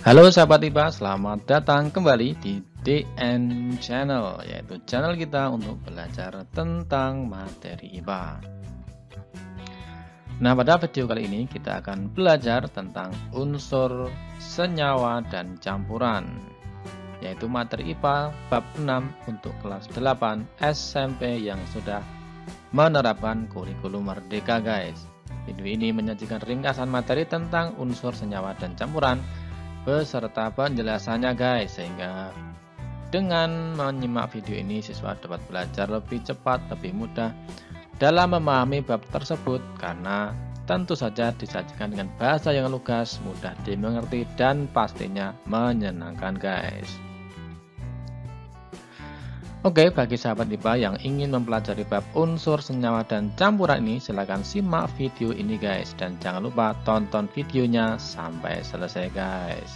Halo sahabat IPA, selamat datang kembali di DN Channel, yaitu channel kita untuk belajar tentang materi IPA. Nah, pada video kali ini kita akan belajar tentang unsur, senyawa, dan campuran, yaitu materi IPA bab 6 untuk kelas 8 SMP yang sudah menerapkan kurikulum Merdeka, guys. Video ini menyajikan ringkasan materi tentang unsur, senyawa, dan campuran beserta penjelasannya, guys, sehingga dengan menyimak video ini siswa dapat belajar lebih cepat, lebih mudah dalam memahami bab tersebut karena tentu saja disajikan dengan bahasa yang lugas, mudah dimengerti, dan pastinya menyenangkan, guys. Oke, bagi sahabat IPA yang ingin mempelajari bab unsur, senyawa, dan campuran ini, silahkan simak video ini, guys. Dan jangan lupa tonton videonya sampai selesai, guys.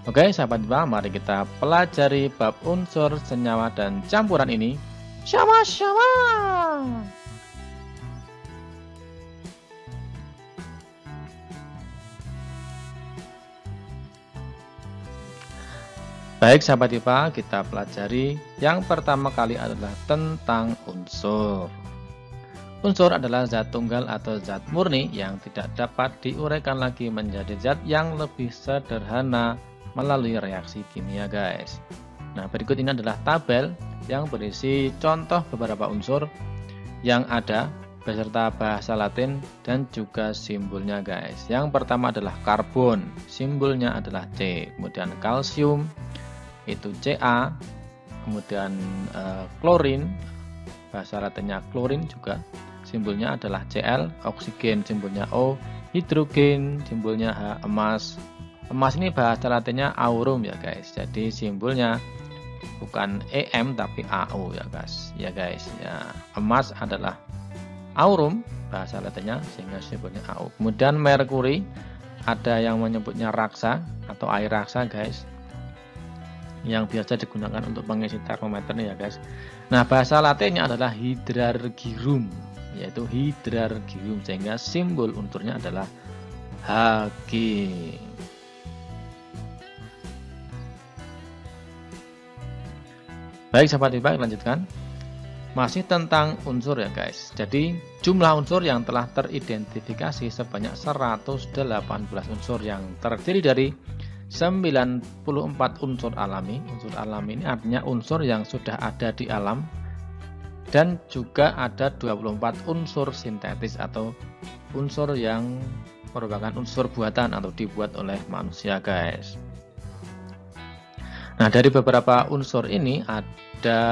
Oke, sahabat IPA, mari kita pelajari bab unsur, senyawa, dan campuran ini. Sama-sama! Baik sahabat IPA, kita pelajari yang pertama kali adalah tentang unsur. Unsur adalah zat tunggal atau zat murni yang tidak dapat diuraikan lagi menjadi zat yang lebih sederhana melalui reaksi kimia, guys. Nah, berikut ini adalah tabel yang berisi contoh beberapa unsur yang ada beserta bahasa Latin dan juga simbolnya, guys. Yang pertama adalah karbon, simbolnya adalah C. Kemudian kalsium itu Ca, kemudian klorin, bahasa latinnya klorin juga, simbolnya adalah Cl, oksigen simbolnya O, hidrogen simbolnya H, emas ini bahasa latinnya aurum ya, guys, jadi simbolnya bukan Em tapi Au ya, guys. Ya, emas adalah aurum bahasa latinnya sehingga simbolnya Au. Kemudian merkuri, ada yang menyebutnya raksa atau air raksa, guys, yang biasa digunakan untuk mengisi termometer ya, guys. Nah, bahasa latinnya adalah hidrargyrum, yaitu hidrargyrum, sehingga simbol unsurnya adalah Hg. Baik sahabat IPA, lanjutkan. Masih tentang unsur ya, guys. Jadi jumlah unsur yang telah teridentifikasi sebanyak 118 unsur yang terdiri dari 94 unsur alami. Unsur alami ini artinya unsur yang sudah ada di alam, dan juga ada 24 unsur sintetis atau unsur yang merupakan unsur buatan atau dibuat oleh manusia, guys. Nah, dari beberapa unsur ini ada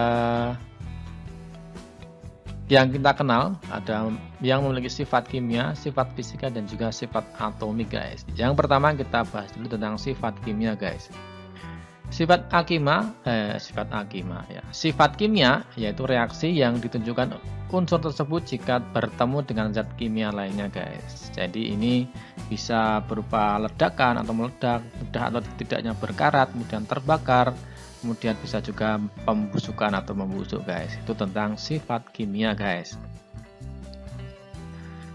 yang kita kenal, ada yang memiliki sifat kimia, sifat fisika, dan juga sifat atomik, guys. Yang pertama kita bahas dulu tentang sifat kimia, guys. Sifat kimia yaitu reaksi yang ditunjukkan unsur tersebut jika bertemu dengan zat kimia lainnya, guys. Jadi ini bisa berupa ledakan atau meledak, mudah atau tidaknya berkarat, kemudian terbakar, kemudian bisa juga pembusukan atau membusuk, guys. Itu tentang sifat kimia, guys.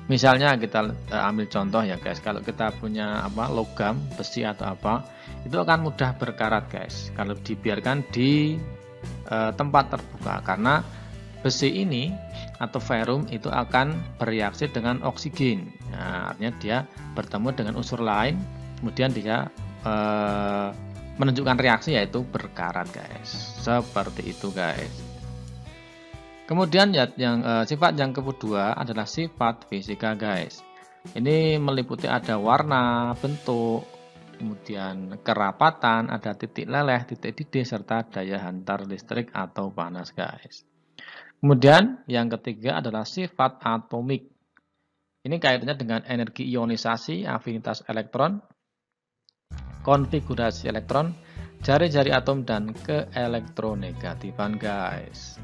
Misalnya kita ambil contoh ya, guys. Kalau kita punya logam, besi atau apa, itu akan mudah berkarat, guys, kalau dibiarkan di tempat terbuka, karena besi ini atau ferrum itu akan bereaksi dengan oksigen. Nah, artinya dia bertemu dengan unsur lain, kemudian dia menunjukkan reaksi yaitu berkarat, guys. Seperti itu, guys. Kemudian sifat yang kedua adalah sifat fisika, guys. Ini meliputi ada warna, bentuk, kemudian kerapatan, ada titik leleh, titik didih, serta daya hantar listrik atau panas, guys. Kemudian yang ketiga adalah sifat atomik. Ini kaitannya dengan energi ionisasi, afinitas elektron, konfigurasi elektron, jari-jari atom, dan keelektronegatifan, guys.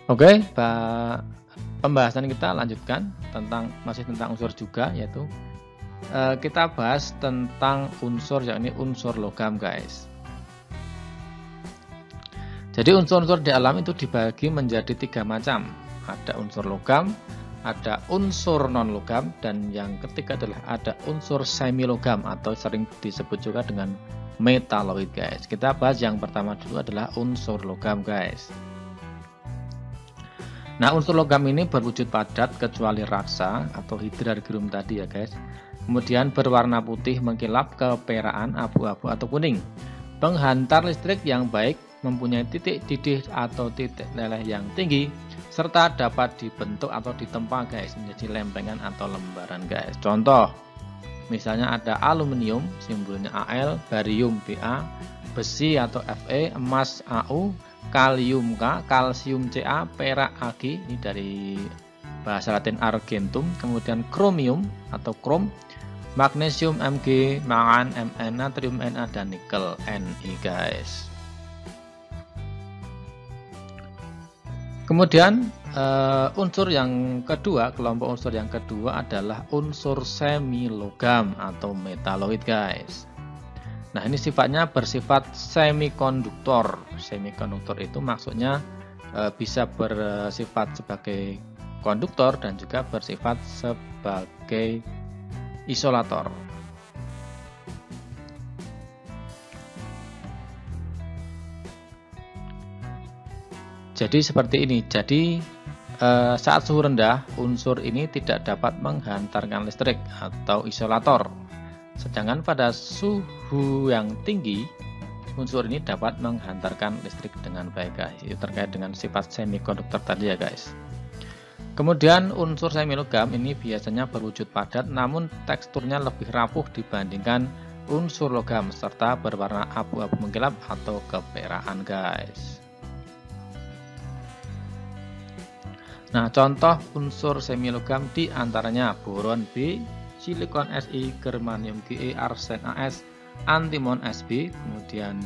Oke, pembahasan kita lanjutkan masih tentang unsur juga, yaitu kita bahas tentang unsur, yakni unsur logam, guys. Jadi unsur-unsur di alam itu dibagi menjadi 3 macam. ada unsur logam, ada unsur non-logam, dan yang ketiga adalah ada unsur semi-logam atau sering disebut juga dengan metaloid guys. Kita bahas yang pertama dulu adalah unsur logam guys. Nah, unsur logam ini berwujud padat kecuali raksa atau hidrargyrum tadi ya guys. Kemudian berwarna putih mengkilap, keperaan, abu-abu atau kuning. Penghantar listrik yang baik, mempunyai titik didih atau titik leleh yang tinggi, serta dapat dibentuk atau ditempa guys menjadi lempengan atau lembaran guys. Contoh, misalnya ada aluminium, simbolnya Al, barium Ba, besi atau Fe, emas Au, kalium K, kalsium Ca, perak Ag, ini dari bahasa Latin argentum, kemudian kromium atau krom, magnesium Mg, mangan Mn, natrium Na, dan nikel Ni guys. Kemudian unsur yang kedua, kelompok unsur yang kedua adalah unsur semi logam atau metaloid guys. Nah, ini sifatnya bersifat semikonduktor. Semikonduktor itu maksudnya bisa bersifat sebagai konduktor dan juga bersifat sebagai isolator. Jadi seperti ini. Jadi saat suhu rendah, unsur ini tidak dapat menghantarkan listrik atau isolator. Sedangkan pada suhu yang tinggi, unsur ini dapat menghantarkan listrik dengan baik guys. Itu terkait dengan sifat semikonduktor tadi ya guys. Kemudian unsur semilogam ini biasanya berwujud padat namun teksturnya lebih rapuh dibandingkan unsur logam serta berwarna abu-abu mengkilap atau keperaan guys. Nah, contoh unsur semilogam di antaranya boron B, silikon Si, germanium Ge, arsen As, antimon Sb, kemudian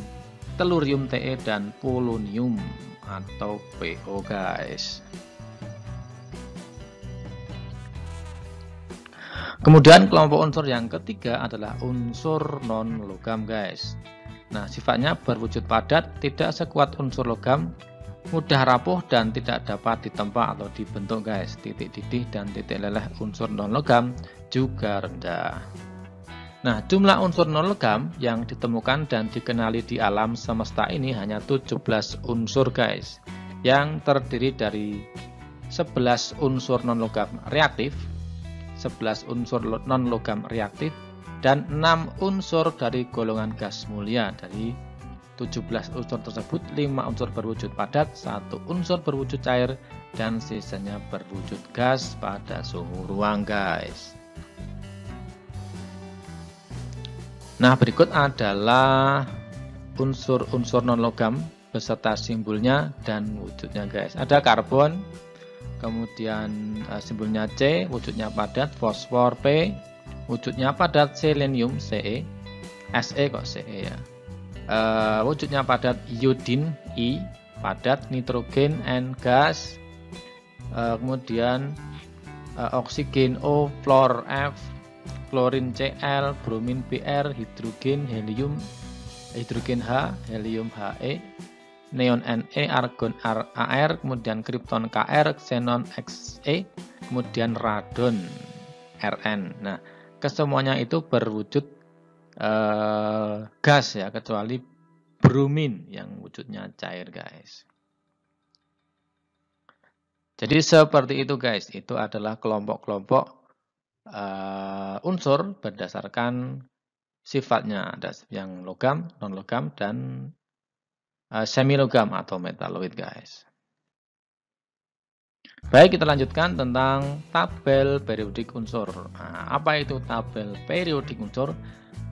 telurium Te, dan polonium atau Po guys. Kemudian kelompok unsur yang ketiga adalah unsur non-logam guys. Nah, sifatnya berwujud padat, tidak sekuat unsur logam, mudah rapuh dan tidak dapat ditempa atau dibentuk guys. Titik didih dan titik leleh unsur non-logam juga rendah. Nah, jumlah unsur non-logam yang ditemukan dan dikenali di alam semesta ini hanya 17 unsur guys, yang terdiri dari 11 unsur non-logam reaktif, 11 unsur non-logam reaktif, dan 6 unsur dari golongan gas mulia. Dari 17 unsur tersebut, 5 unsur berwujud padat, 1 unsur berwujud cair, dan sisanya berwujud gas pada suhu ruang guys. Nah, berikut adalah unsur-unsur non-logam beserta simbolnya dan wujudnya guys. Ada karbon, kemudian simbolnya C, wujudnya padat, fosfor P, wujudnya padat, selenium Ce, Se kok Ce ya, wujudnya padat, iodin I, padat, nitrogen N, gas, kemudian oksigen O, fluor F, klorin Cl, bromin Br, hidrogen helium, hidrogen H, helium He, neon Ne, argon Ar, kemudian kripton Kr, xenon Xe, kemudian radon Rn. Nah, kesemuanya itu berwujud gas ya, kecuali bromin yang wujudnya cair guys. Jadi seperti itu guys, itu adalah kelompok-kelompok unsur berdasarkan sifatnya, ada yang logam, non-logam, dan semilogam atau metaloid guys. Baik, kita lanjutkan tentang tabel periodik unsur. Nah, apa itu tabel periodik unsur?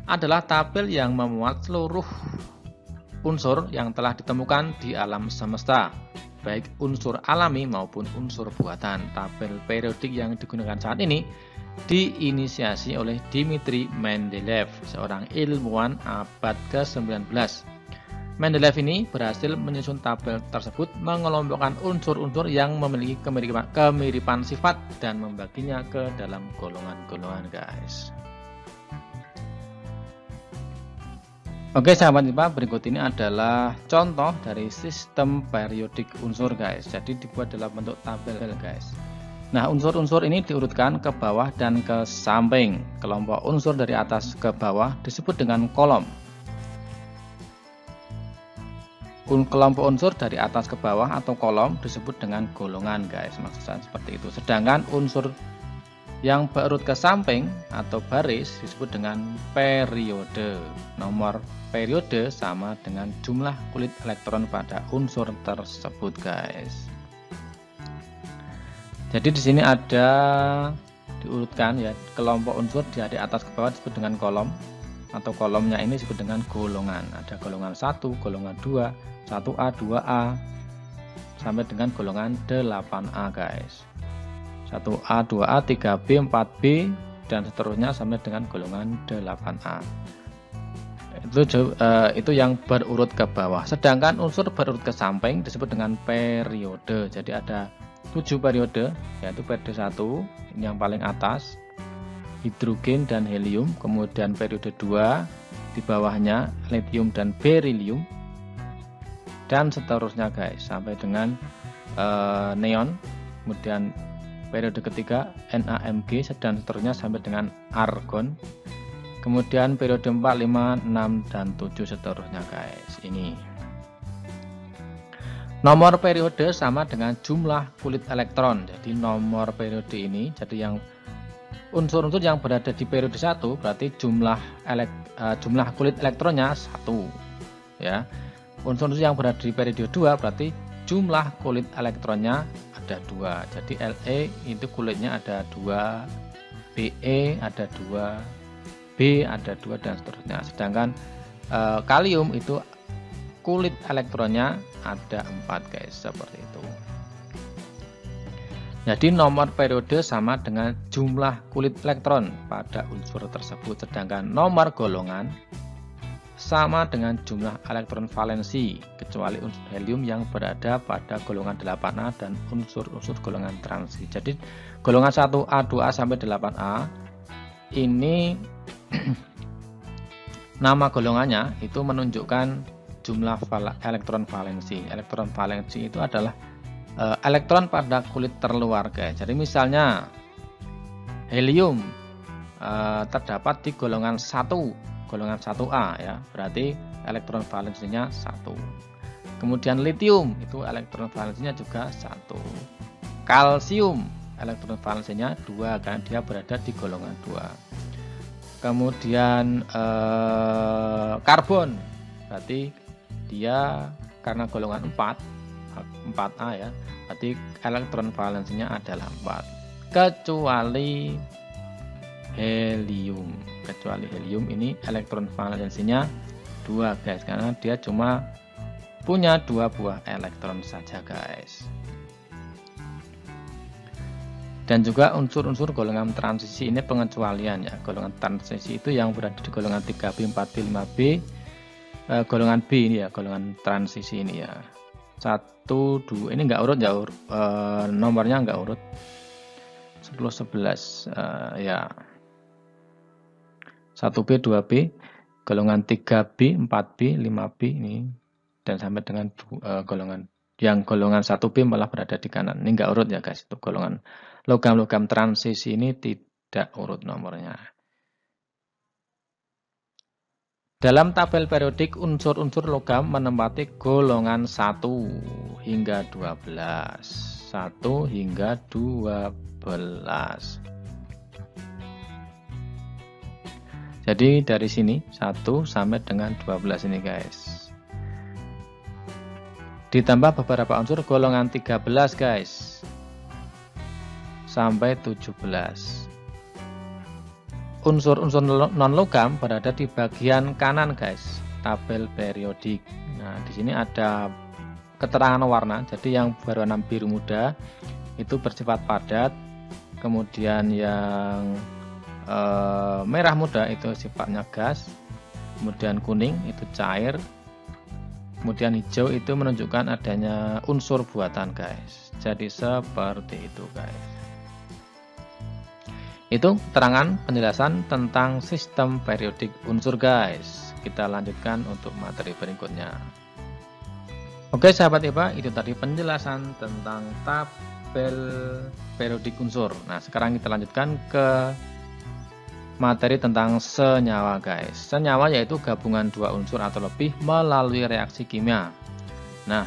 Adalah tabel yang memuat seluruh unsur yang telah ditemukan di alam semesta, baik unsur alami maupun unsur buatan. Tabel periodik yang digunakan saat ini diinisiasi oleh Dmitri Mendeleev, seorang ilmuwan abad ke-19. Mendeleev ini berhasil menyusun tabel tersebut, mengelompokkan unsur-unsur yang memiliki kemiripan sifat dan membaginya ke dalam golongan-golongan guys. Oke sahabat IPA, berikut ini adalah contoh dari sistem periodik unsur guys. Jadi dibuat dalam bentuk tabel guys. Nah, unsur-unsur ini diurutkan ke bawah dan ke samping. Kelompok unsur dari atas ke bawah disebut dengan kolom. Kelompok unsur dari atas ke bawah atau kolom disebut dengan golongan guys. Maksudnya seperti itu. Sedangkan unsur yang berurut ke samping atau baris disebut dengan periode. Nomor periode sama dengan jumlah kulit elektron pada unsur tersebut guys. Jadi di sini ada diurutkan ya, kelompok unsur dari atas ke bawah disebut dengan kolom, atau kolomnya ini disebut dengan golongan. Ada golongan 1, golongan 2, 1A, 2A sampai dengan golongan 8A guys. 1A, 2A, 3B, 4B dan seterusnya sampai dengan golongan 8A. Itu yang berurut ke bawah. Sedangkan unsur berurut ke samping disebut dengan periode. Jadi ada 7 periode, yaitu periode 1 ini yang paling atas, hidrogen dan helium. Kemudian periode 2 di bawahnya lithium dan berilium, dan seterusnya guys sampai dengan neon. Kemudian periode ketiga NaMg dan seterusnya sampai dengan argon. Kemudian periode 4, 5, 6 dan 7 seterusnya guys. Ini nomor periode sama dengan jumlah kulit elektron. Jadi nomor periode ini, jadi yang unsur-unsur yang berada di periode 1 berarti jumlah kulit elektronnya 1 ya. Unsur-unsur yang berada di periode 2 berarti jumlah kulit elektronnya ada 2. Jadi Le itu kulitnya ada 2, Be ada 2, B ada 2 dan seterusnya. Sedangkan kalium itu kulit elektronnya ada 4 guys, seperti itu. Jadi nomor periode sama dengan jumlah kulit elektron pada unsur tersebut. Sedangkan nomor golongan sama dengan jumlah elektron valensi, kecuali unsur helium yang berada pada golongan 8A dan unsur-unsur golongan transisi. Jadi golongan 1A, 2A sampai 8A ini nama golongannya itu menunjukkan jumlah elektron valensi. Elektron valensi itu adalah elektron pada kulit terluar guys. Jadi misalnya helium terdapat di golongan 1, golongan 1A ya, berarti elektron valensinya 1. Kemudian lithium itu elektron valensinya juga 1. Kalsium elektron valensinya 2 karena dia berada di golongan 2. Kemudian karbon berarti dia karena golongan 4A ya, berarti elektron valensinya adalah 4. Kecuali helium. Kecuali helium ini elektron valensinya 2 guys, karena dia cuma punya 2 buah elektron saja guys. Dan juga unsur-unsur golongan transisi ini pengecualian ya. Golongan transisi itu yang berada di golongan 3B, 4B, 5B. Golongan B ini ya, golongan transisi ini ya. 1, 2 ini enggak urut ya, nomornya enggak urut. 10, 11 ya. 1B, 2B, golongan 3B, 4B, 5B ini, dan sampai dengan golongan 1B malah berada di kanan. Ini enggak urut ya guys, itu golongan logam-logam transisi ini tidak urut nomornya. Dalam tabel periodik, unsur-unsur logam menempati golongan 1 hingga 12. 1 hingga 12. Jadi dari sini 1 sampai dengan 12 ini guys. Ditambah beberapa unsur golongan 13 guys. Sampai 17. Unsur-unsur non-logam berada di bagian kanan guys, tabel periodik. Nah, di sini ada keterangan warna. Jadi yang berwarna biru muda itu bersifat padat. Kemudian yang merah muda itu sifatnya gas. Kemudian kuning itu cair. Kemudian hijau itu menunjukkan adanya unsur buatan guys. Jadi seperti itu guys. Itu keterangan penjelasan tentang sistem periodik unsur guys. Kita lanjutkan untuk materi berikutnya. Oke sahabat IPA, itu tadi penjelasan tentang tabel periodik unsur. Nah sekarang kita lanjutkan ke materi tentang senyawa guys. Senyawa yaitu gabungan dua unsur atau lebih melalui reaksi kimia. Nah,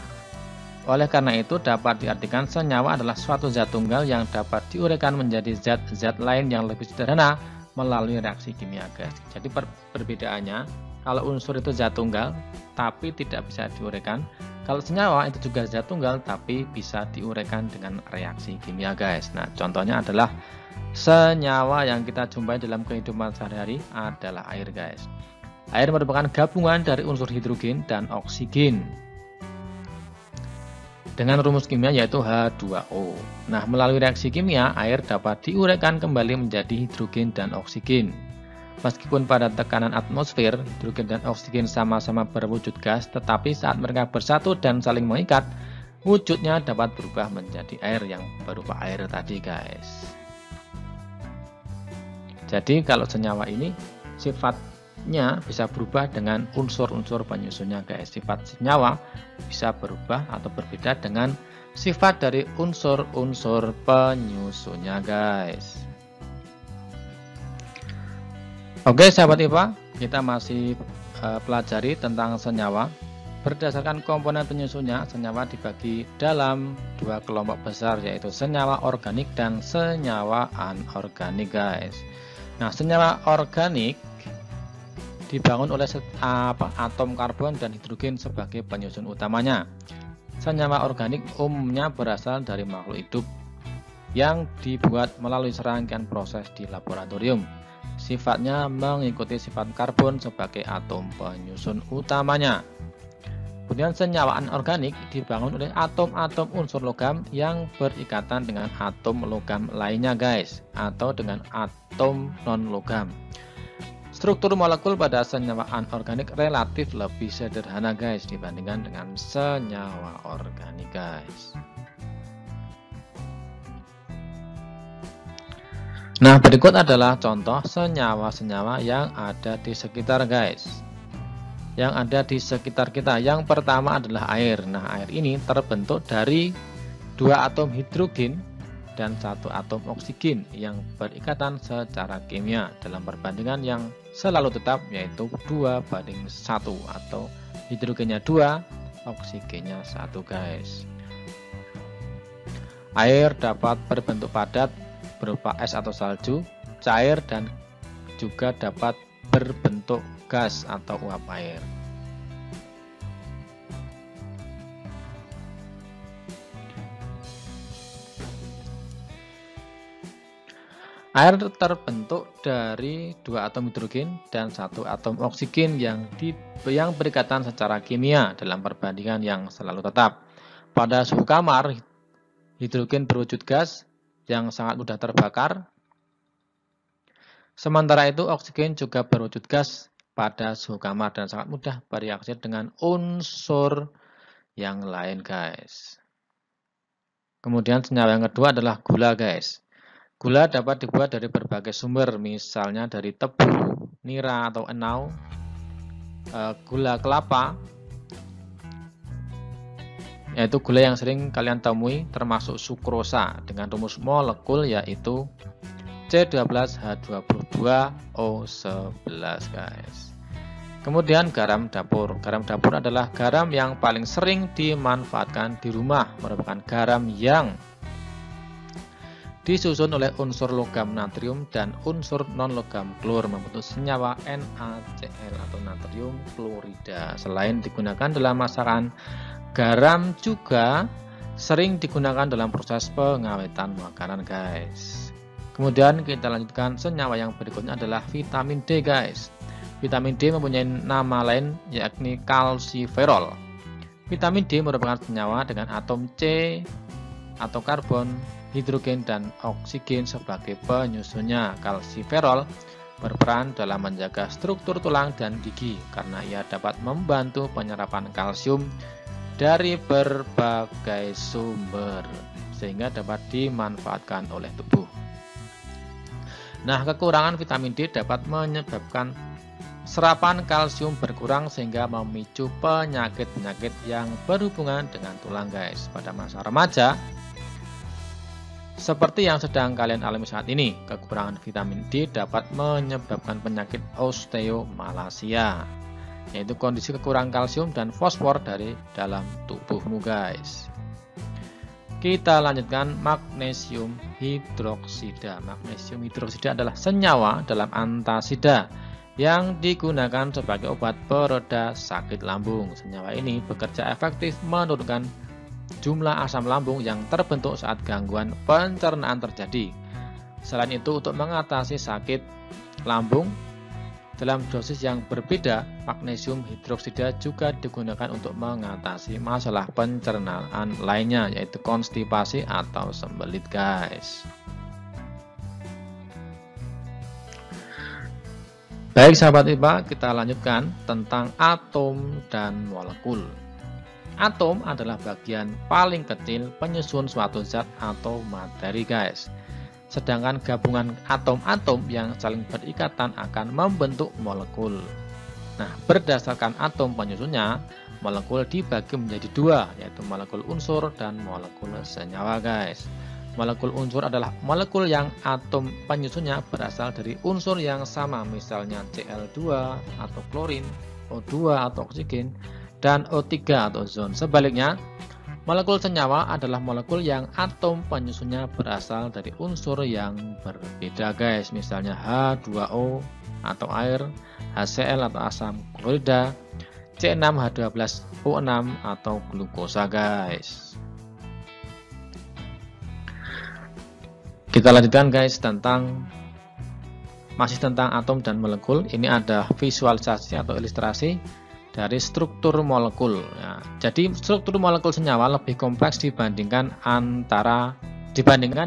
oleh karena itu dapat diartikan senyawa adalah suatu zat tunggal yang dapat diuraikan menjadi zat-zat lain yang lebih sederhana melalui reaksi kimia guys. Jadi perbedaannya, kalau unsur itu zat tunggal tapi tidak bisa diuraikan. Kalau senyawa itu juga zat tunggal tapi bisa diuraikan dengan reaksi kimia guys. Nah contohnya adalah senyawa yang kita jumpai dalam kehidupan sehari-hari adalah air guys. Air merupakan gabungan dari unsur hidrogen dan oksigen dengan rumus kimia yaitu H2O. Nah melalui reaksi kimia air dapat diuraikan kembali menjadi hidrogen dan oksigen. Meskipun pada tekanan atmosfer, hidrogen dan oksigen sama-sama berwujud gas, tetapi saat mereka bersatu dan saling mengikat, wujudnya dapat berubah menjadi air yang berupa air tadi guys. Jadi kalau senyawa ini sifatnya bisa berubah dengan unsur-unsur penyusunnya guys. Sifat senyawa bisa berubah atau berbeda dengan sifat dari unsur-unsur penyusunnya guys. Oke sahabat IPA, kita masih pelajari tentang senyawa. Berdasarkan komponen penyusunnya, senyawa dibagi dalam dua kelompok besar yaitu senyawa organik dan senyawa anorganik guys. Nah senyawa organik dibangun oleh atom karbon dan hidrogen sebagai penyusun utamanya. Senyawa organik umumnya berasal dari makhluk hidup yang dibuat melalui serangkaian proses di laboratorium. Sifatnya mengikuti sifat karbon sebagai atom penyusun utamanya. Kemudian senyawa anorganik dibangun oleh atom-atom unsur logam yang berikatan dengan atom logam lainnya guys, atau dengan atom non-logam. Struktur molekul pada senyawa anorganik relatif lebih sederhana guys dibandingkan dengan senyawa organik guys. Nah berikut adalah contoh senyawa-senyawa yang ada di sekitar guys. Yang ada di sekitar kita. Yang pertama adalah air. Nah air ini terbentuk dari dua atom hidrogen dan satu atom oksigen yang berikatan secara kimia dalam perbandingan yang selalu tetap yaitu 2:1 atau hidrogennya 2, oksigennya 1 guys. Air dapat berbentuk padat berupa es atau salju, cair, dan juga dapat berbentuk gas atau uap air. Air terbentuk dari dua atom hidrogen dan satu atom oksigen yang berikatan secara kimia dalam perbandingan yang selalu tetap. Pada suhu kamar, hidrogen berwujud gas yang sangat mudah terbakar. Sementara itu oksigen juga berwujud gas pada suhu kamar dan sangat mudah bereaksi dengan unsur yang lain guys. Kemudian senyawa yang kedua adalah gula guys. Gula dapat dibuat dari berbagai sumber, misalnya dari tebu, nira atau enau, gula kelapa, yaitu gula yang sering kalian temui, termasuk sukrosa dengan rumus molekul yaitu C12H22O11 guys. Kemudian garam dapur. Garam dapur adalah garam yang paling sering dimanfaatkan di rumah, merupakan garam yang disusun oleh unsur logam natrium dan unsur non-logam klor membentuk senyawa NaCl atau natrium klorida. Selain digunakan dalam masakan, garam juga sering digunakan dalam proses pengawetan makanan guys. Kemudian kita lanjutkan senyawa yang berikutnya adalah vitamin D guys. Vitamin D mempunyai nama lain yakni kalsiferol. Vitamin D merupakan senyawa dengan atom C atau karbon, hidrogen, dan oksigen sebagai penyusunnya. Kalsiferol berperan dalam menjaga struktur tulang dan gigi karena ia dapat membantu penyerapan kalsium dari berbagai sumber sehingga dapat dimanfaatkan oleh tubuh. Nah, kekurangan vitamin D dapat menyebabkan serapan kalsium berkurang sehingga memicu penyakit-penyakit yang berhubungan dengan tulang guys. Pada masa remaja, seperti yang sedang kalian alami saat ini, kekurangan vitamin D dapat menyebabkan penyakit osteomalacia, yaitu kondisi kekurangan kalsium dan fosfor dari dalam tubuhmu guys. Kita lanjutkan magnesium hidroksida. Magnesium hidroksida adalah senyawa dalam antasida yang digunakan sebagai obat pereda sakit lambung. Senyawa ini bekerja efektif menurunkan jumlah asam lambung yang terbentuk saat gangguan pencernaan terjadi. Selain itu, untuk mengatasi sakit lambung dalam dosis yang berbeda, magnesium hidroksida juga digunakan untuk mengatasi masalah pencernaan lainnya, yaitu konstipasi atau sembelit guys. Baik sahabat IPA, kita lanjutkan tentang atom dan molekul. Atom adalah bagian paling kecil penyusun suatu zat atau materi guys. Sedangkan gabungan atom-atom yang saling berikatan akan membentuk molekul. Nah, berdasarkan atom penyusunnya, molekul dibagi menjadi dua, yaitu molekul unsur dan molekul senyawa guys. Molekul unsur adalah molekul yang atom penyusunnya berasal dari unsur yang sama, misalnya Cl2 atau klorin, O2 atau oksigen, dan O3 atau ozon. Sebaliknya, molekul senyawa adalah molekul yang atom penyusunnya berasal dari unsur yang berbeda guys, misalnya H2O atau air, HCl atau asam klorida, C6H12O6 atau glukosa guys. Kita lanjutkan guys masih tentang atom dan molekul. Ini ada visualisasi atau ilustrasi dari struktur molekul. Ya, jadi struktur molekul senyawa lebih kompleks dibandingkan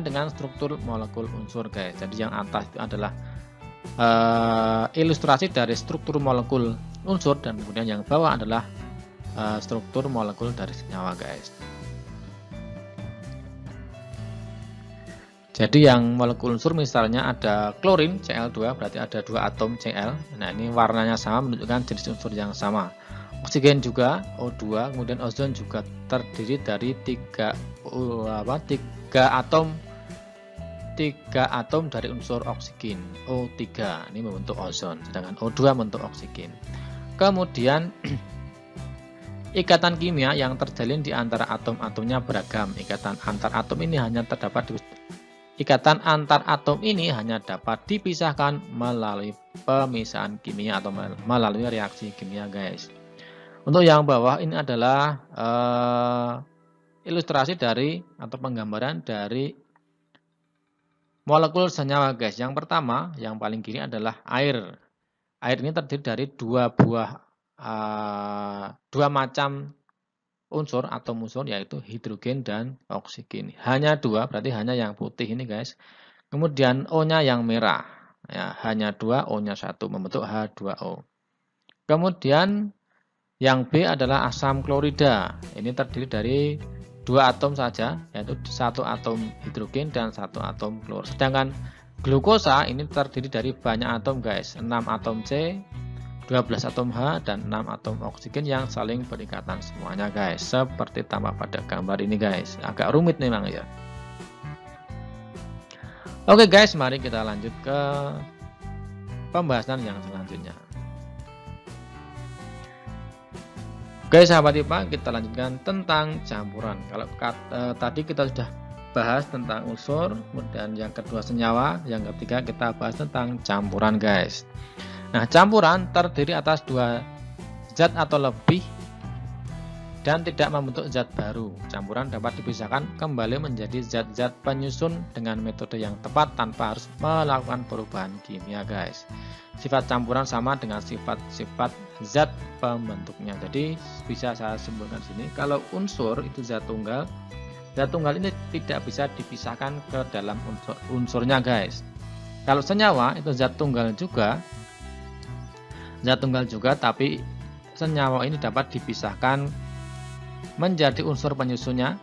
dengan struktur molekul unsur guys. Jadi yang atas itu adalah ilustrasi dari struktur molekul unsur, dan kemudian yang bawah adalah struktur molekul dari senyawa guys. Jadi yang molekul unsur misalnya ada klorin Cl2, berarti ada dua atom Cl. Nah, ini warnanya sama menunjukkan jenis unsur yang sama. Oksigen juga O2, kemudian ozon juga terdiri dari tiga atom dari unsur oksigen, O3. Ini membentuk ozon, sedangkan O2 membentuk oksigen. Kemudian ikatan kimia yang terjalin di antara atom-atomnya beragam. Ikatan antar atom ini hanya dapat dipisahkan melalui pemisahan kimia atau melalui reaksi kimia guys. Untuk yang bawah ini adalah ilustrasi dari atau penggambaran dari molekul senyawa guys. Yang pertama, yang paling kiri adalah air. Air ini terdiri dari dua macam unsur atau unsur, yaitu hidrogen dan oksigen. Hanya dua, berarti hanya yang putih ini guys. Kemudian O-nya yang merah, ya, hanya dua, O-nya satu, membentuk H2O. Kemudian yang B adalah asam klorida. Ini terdiri dari dua atom saja, yaitu satu atom hidrogen dan satu atom klor. Sedangkan glukosa ini terdiri dari banyak atom guys, 6 atom C, 12 atom H, dan 6 atom oksigen yang saling berikatan semuanya guys, seperti tampak pada gambar ini guys. Agak rumit memang ya. Oke guys, mari kita lanjut ke pembahasan yang selanjutnya. Oke sahabat IPA, kita lanjutkan tentang campuran. Kalau tadi kita sudah bahas tentang unsur, kemudian yang kedua senyawa, yang ketiga kita bahas tentang campuran guys. Nah, campuran terdiri atas dua zat atau lebih dan tidak membentuk zat baru. Campuran dapat dipisahkan kembali menjadi zat-zat penyusun dengan metode yang tepat tanpa harus melakukan perubahan kimia guys. Sifat campuran sama dengan sifat-sifat zat pembentuknya. Jadi bisa saya simpulkan sini, kalau unsur itu zat tunggal ini tidak bisa dipisahkan ke dalam unsurnya guys. Kalau senyawa itu zat tunggal juga, tapi senyawa ini dapat dipisahkan menjadi unsur penyusunnya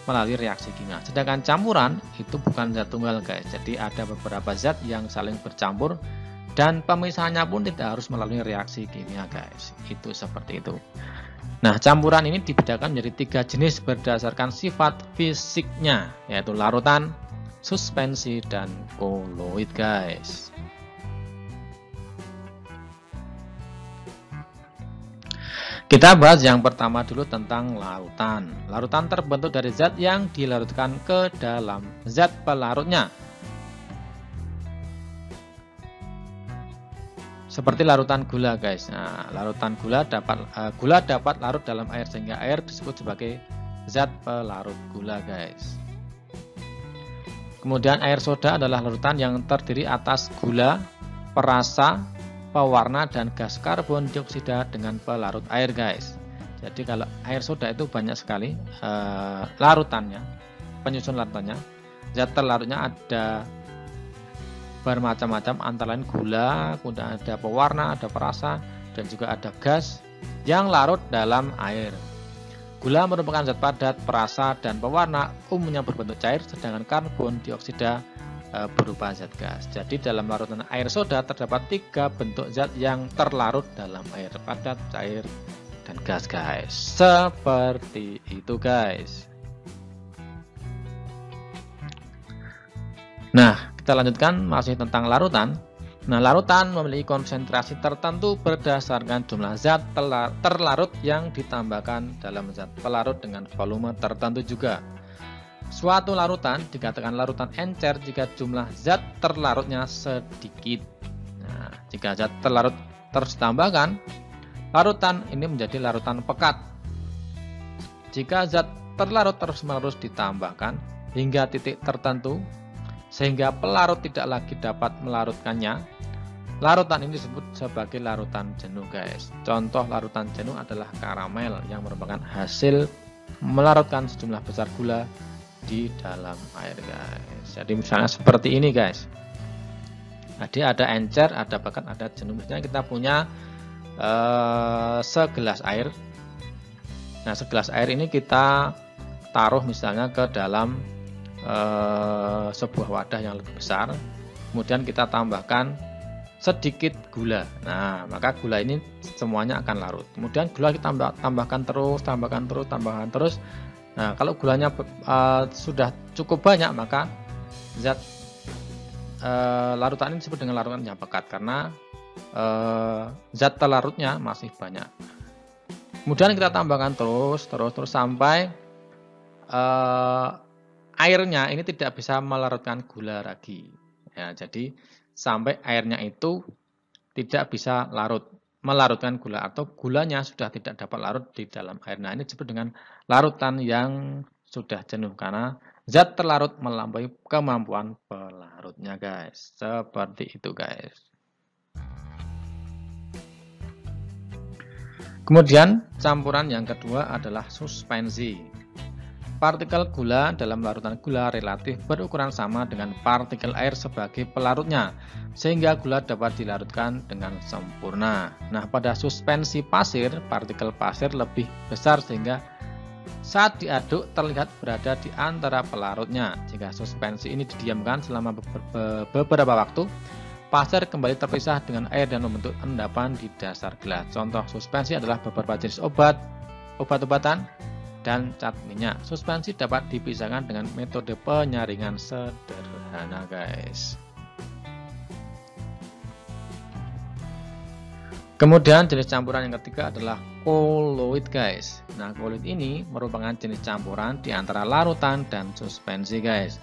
melalui reaksi kimia. Sedangkan campuran itu bukan zat tunggal guys. Jadi ada beberapa zat yang saling bercampur dan pemisahannya pun tidak harus melalui reaksi kimia guys. Itu seperti itu. Nah, campuran ini dibedakan menjadi 3 jenis berdasarkan sifat fisiknya, yaitu larutan, suspensi, dan koloid guys. Kita bahas yang pertama dulu tentang larutan. Larutan terbentuk dari zat yang dilarutkan ke dalam zat pelarutnya. Seperti larutan gula guys. Nah, larutan gula dapat larut dalam air sehingga air disebut sebagai zat pelarut gula guys. Kemudian air soda adalah larutan yang terdiri atas gula, perasa, pewarna, dan gas karbon dioksida dengan pelarut air guys. Jadi kalau air soda itu banyak sekali larutannya, penyusun larutannya. Zat terlarutnya ada bermacam-macam, antara lain gula, kemudian ada pewarna, ada perasa, dan juga ada gas yang larut dalam air. Gula merupakan zat padat, perasa, dan pewarna umumnya berbentuk cair, sedangkan karbon dioksida berupa zat gas. Jadi dalam larutan air soda terdapat 3 bentuk zat yang terlarut dalam air: padat, cair, dan gas guys. Seperti itu guys. Nah, kita lanjutkan masih tentang larutan. Nah, larutan memiliki konsentrasi tertentu berdasarkan jumlah zat terlarut yang ditambahkan dalam zat pelarut dengan volume tertentu juga. Suatu larutan dikatakan larutan encer jika jumlah zat terlarutnya sedikit. Nah, jika zat terlarut terus ditambahkan, larutan ini menjadi larutan pekat. Jika zat terlarut terus-menerus ditambahkan hingga titik tertentu, sehingga pelarut tidak lagi dapat melarutkannya, larutan ini disebut sebagai larutan jenuh guys. Contoh larutan jenuh adalah karamel yang merupakan hasil melarutkan sejumlah besar gula di dalam air guys. Jadi misalnya seperti ini guys. Jadi ada encer, ada pekat, ada jenuh. Misalnya kita punya segelas air. Nah, segelas air ini kita taruh misalnya ke dalam sebuah wadah yang lebih besar, kemudian kita tambahkan sedikit gula. Nah, maka gula ini semuanya akan larut. Kemudian gula kita tambahkan terus. Nah, kalau gulanya sudah cukup banyak, maka zat larutan ini disebut dengan larutan yang pekat karena zat terlarutnya masih banyak. Kemudian kita tambahkan terus sampai airnya ini tidak bisa melarutkan gula lagi. Ya, jadi sampai airnya itu tidak bisa melarutkan gula, atau gulanya sudah tidak dapat larut di dalam air. Nah, ini disebut dengan larutan yang sudah jenuh karena zat terlarut melampaui kemampuan pelarutnya guys. Seperti itu guys. Kemudian campuran yang kedua adalah suspensi. Partikel gula dalam larutan gula relatif berukuran sama dengan partikel air sebagai pelarutnya, sehingga gula dapat dilarutkan dengan sempurna. Nah, pada suspensi pasir, partikel pasir lebih besar sehingga saat diaduk terlihat berada di antara pelarutnya. Jika suspensi ini didiamkan selama beberapa waktu, pasir kembali terpisah dengan air dan membentuk endapan di dasar gelas. Contoh suspensi adalah beberapa jenis obat-obatan, dan cat minyak. Suspensi dapat dipisahkan dengan metode penyaringan sederhana guys. Kemudian jenis campuran yang ketiga adalah koloid guys. Nah, koloid ini merupakan jenis campuran di antara larutan dan suspensi guys.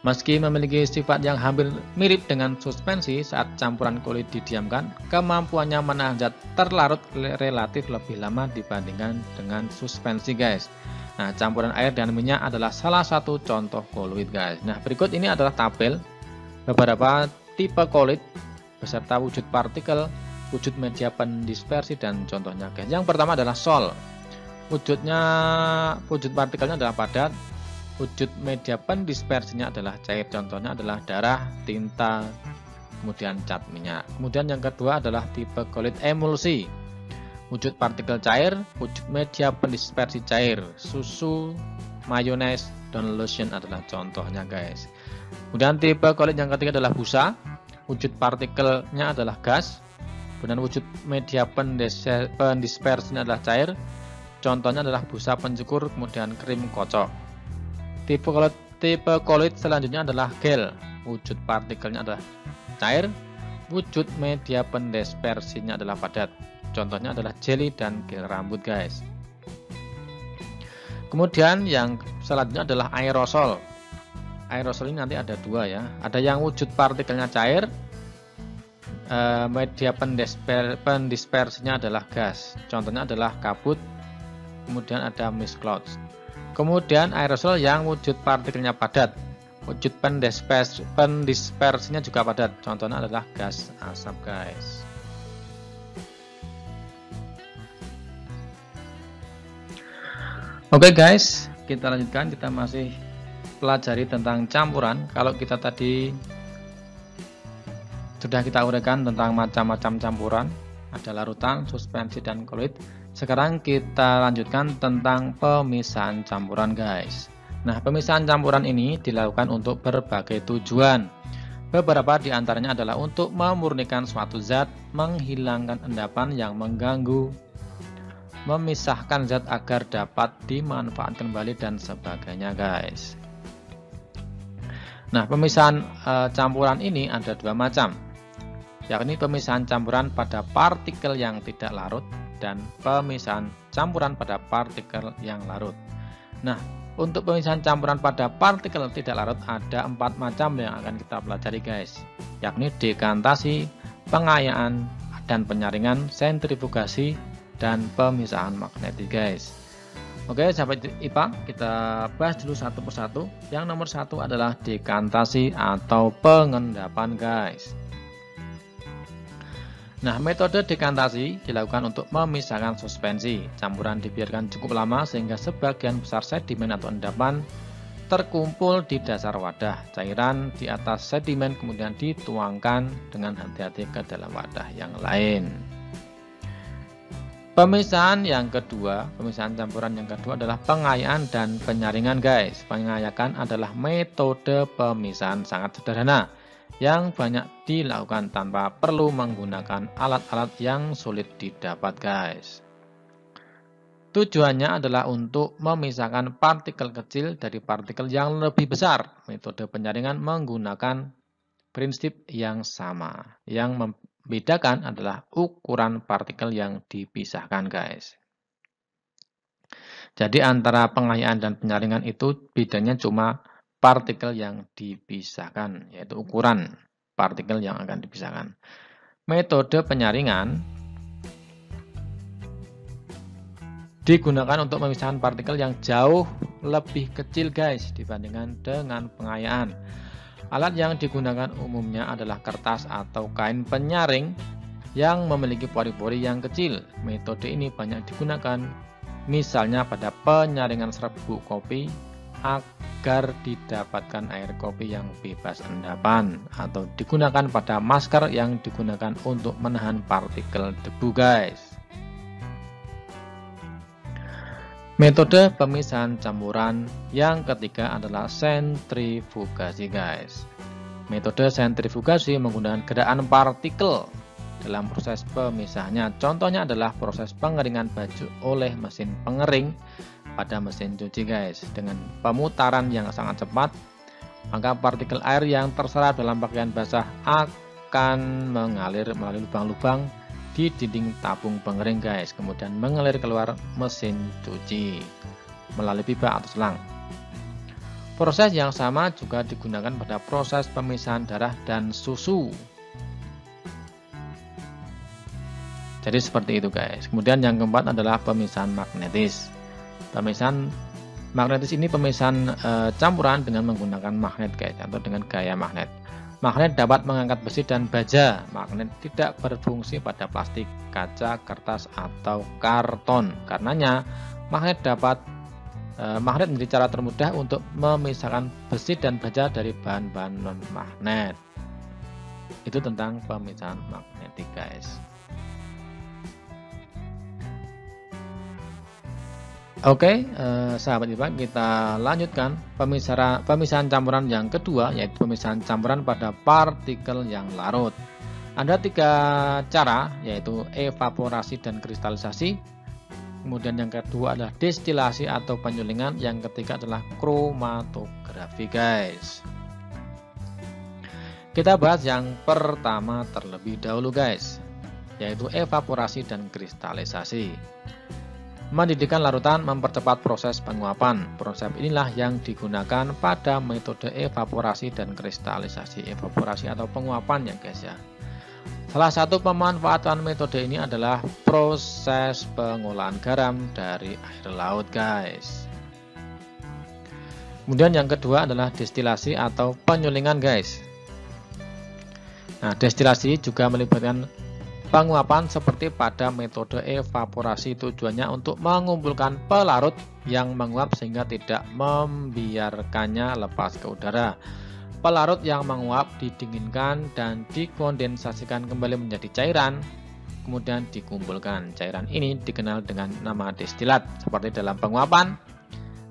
Meski memiliki sifat yang hampir mirip dengan suspensi, saat campuran koloid didiamkan, kemampuannya menahan zat terlarut relatif lebih lama dibandingkan dengan suspensi guys. Nah, campuran air dan minyak adalah salah satu contoh koloid guys. Nah, berikut ini adalah tabel beberapa tipe koloid beserta wujud partikel, wujud media pendispersi, dan contohnya guys. Yang pertama adalah sol. Wujud partikelnya adalah padat. Wujud media pendispersinya adalah cair, contohnya adalah darah, tinta, kemudian cat minyak. Kemudian yang kedua adalah tipe koloid emulsi. Wujud partikel cair, wujud media pendispersi cair, susu, mayonnaise, dan lotion adalah contohnya guys. Kemudian tipe kolit yang ketiga adalah busa. Wujud partikelnya adalah gas. Kemudian wujud media pendispersinya adalah cair. Contohnya adalah busa pencukur, kemudian krim kocok. Tipe kolit selanjutnya adalah gel. Wujud partikelnya adalah cair. Wujud media pendispersinya adalah padat. Contohnya adalah jelly dan gel rambut guys. Kemudian yang selanjutnya adalah aerosol. Aerosol ini nanti ada dua ya. Ada yang wujud partikelnya cair. Media pendispersinya adalah gas. Contohnya adalah kabut. Kemudian ada mist clouds. Kemudian aerosol yang wujud partikelnya padat. Wujud pendispersinya juga padat. Contohnya adalah gas asap guys. Oke guys, kita lanjutkan. Kita masih pelajari tentang campuran. Kalau kita tadi sudah kita uraikan tentang macam-macam campuran, ada larutan, suspensi, dan kolit. Sekarang kita lanjutkan tentang pemisahan campuran guys. Nah, pemisahan campuran ini dilakukan untuk berbagai tujuan. Beberapa di antaranya adalah untuk memurnikan suatu zat, menghilangkan endapan yang mengganggu, memisahkan zat agar dapat dimanfaatkan kembali, dan sebagainya guys. Nah, pemisahan campuran ini ada dua macam, yakni pemisahan campuran pada partikel yang tidak larut dan pemisahan campuran pada partikel yang larut. Nah, untuk pemisahan campuran pada partikel tidak larut ada 4 macam yang akan kita pelajari guys, yakni dekantasi, pengayaan, dan penyaringan, sentrifugasi, dan pemisahan magnetik guys. Oke sahabat IPA, kita bahas dulu satu persatu. Yang nomor 1 adalah dekantasi atau pengendapan guys. Nah, metode dekantasi dilakukan untuk memisahkan suspensi. Campuran dibiarkan cukup lama sehingga sebagian besar sedimen atau endapan terkumpul di dasar wadah. Cairan di atas sedimen kemudian dituangkan dengan hati-hati ke dalam wadah yang lain. Pemisahan campuran yang kedua adalah pengayaan dan penyaringan guys. Pengayakan adalah metode pemisahan sangat sederhana yang banyak dilakukan tanpa perlu menggunakan alat-alat yang sulit didapat guys. Tujuannya adalah untuk memisahkan partikel kecil dari partikel yang lebih besar. Metode penyaringan menggunakan prinsip yang sama. Yang membedakan adalah ukuran partikel yang dipisahkan guys. Jadi antara pengayaan dan penyaringan itu bedanya cuma partikel yang dipisahkan, yaitu ukuran partikel yang akan dipisahkan. Metode penyaringan digunakan untuk memisahkan partikel yang jauh lebih kecil guys dibandingkan dengan pengayaan. Alat yang digunakan umumnya adalah kertas atau kain penyaring yang memiliki pori-pori yang kecil. Metode ini banyak digunakan misalnya pada penyaringan serbuk kopi agar didapatkan air kopi yang bebas endapan, atau digunakan pada masker yang digunakan untuk menahan partikel debu guys. Metode pemisahan campuran yang ketiga adalah sentrifugasi guys. Metode sentrifugasi menggunakan gerakan partikel dalam proses pemisahannya. Contohnya adalah proses pengeringan baju oleh mesin pengering pada mesin cuci guys. Dengan pemutaran yang sangat cepat, maka partikel air yang terserap dalam pakaian basah akan mengalir melalui lubang-lubang di dinding tabung pengering guys, kemudian mengalir keluar mesin cuci melalui pipa atau selang. Proses yang sama juga digunakan pada proses pemisahan darah dan susu. Jadi seperti itu guys. Kemudian yang keempat adalah pemisahan magnetis. Pemisahan magnetis ini pemisahan campuran dengan menggunakan magnet guys, atau dengan gaya magnet. Magnet dapat mengangkat besi dan baja. Magnet tidak berfungsi pada plastik, kaca, kertas, atau karton. Karenanya magnet menjadi cara termudah untuk memisahkan besi dan baja dari bahan-bahan non-magnet. Itu tentang pemisahan magnetik guys. Oke, sahabat IPA, kita lanjutkan pemisahan campuran yang kedua, yaitu pemisahan campuran pada partikel yang larut. Ada 3 cara, yaitu evaporasi dan kristalisasi. Kemudian yang kedua adalah destilasi atau penyulingan. Yang ketiga adalah kromatografi, guys. Kita bahas yang pertama terlebih dahulu, guys, yaitu evaporasi dan kristalisasi. Mendidihkan larutan mempercepat proses penguapan. Proses inilah yang digunakan pada metode evaporasi dan kristalisasi. Evaporasi atau penguapan ya, guys ya. Salah satu pemanfaatan metode ini adalah proses pengolahan garam dari air laut, guys. Kemudian yang kedua adalah destilasi atau penyulingan, guys. Nah, destilasi juga melibatkan penguapan seperti pada metode evaporasi. Tujuannya untuk mengumpulkan pelarut yang menguap sehingga tidak membiarkannya lepas ke udara. Pelarut yang menguap didinginkan dan dikondensasikan kembali menjadi cairan, kemudian dikumpulkan. Cairan ini dikenal dengan nama destilat. Seperti dalam penguapan,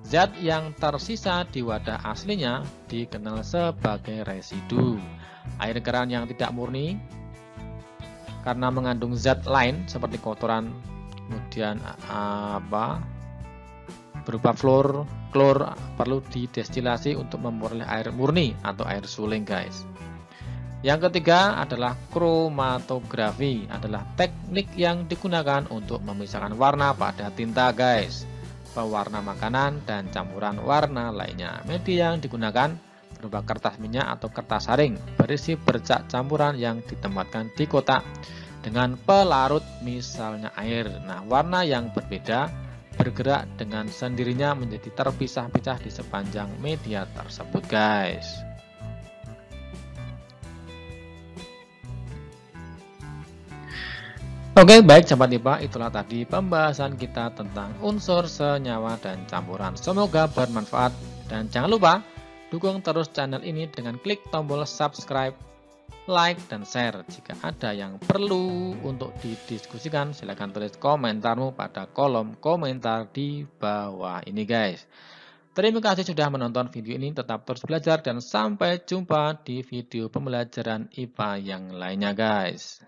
zat yang tersisa di wadah aslinya dikenal sebagai residu. Air keran yang tidak murni karena mengandung zat lain seperti kotoran, kemudian berupa klor perlu didestilasi untuk memperoleh air murni atau air suling, guys. Yang ketiga adalah kromatografi, adalah teknik yang digunakan untuk memisahkan warna pada tinta, guys, pewarna makanan dan campuran warna lainnya. Media yang digunakan berupa kertas minyak atau kertas saring berisi bercak campuran yang ditempatkan di kotak dengan pelarut, misalnya air. Nah, warna yang berbeda bergerak dengan sendirinya menjadi terpisah-pisah di sepanjang media tersebut, guys. Oke, baik sahabat IPA, itulah tadi pembahasan kita tentang unsur, senyawa, dan campuran. Semoga bermanfaat dan jangan lupa dukung terus channel ini dengan klik tombol subscribe, like, dan share. Jika ada yang perlu untuk didiskusikan, silahkan tulis komentarmu pada kolom komentar di bawah ini, guys. Terima kasih sudah menonton video ini. Tetap terus belajar dan sampai jumpa di video pembelajaran IPA yang lainnya, guys.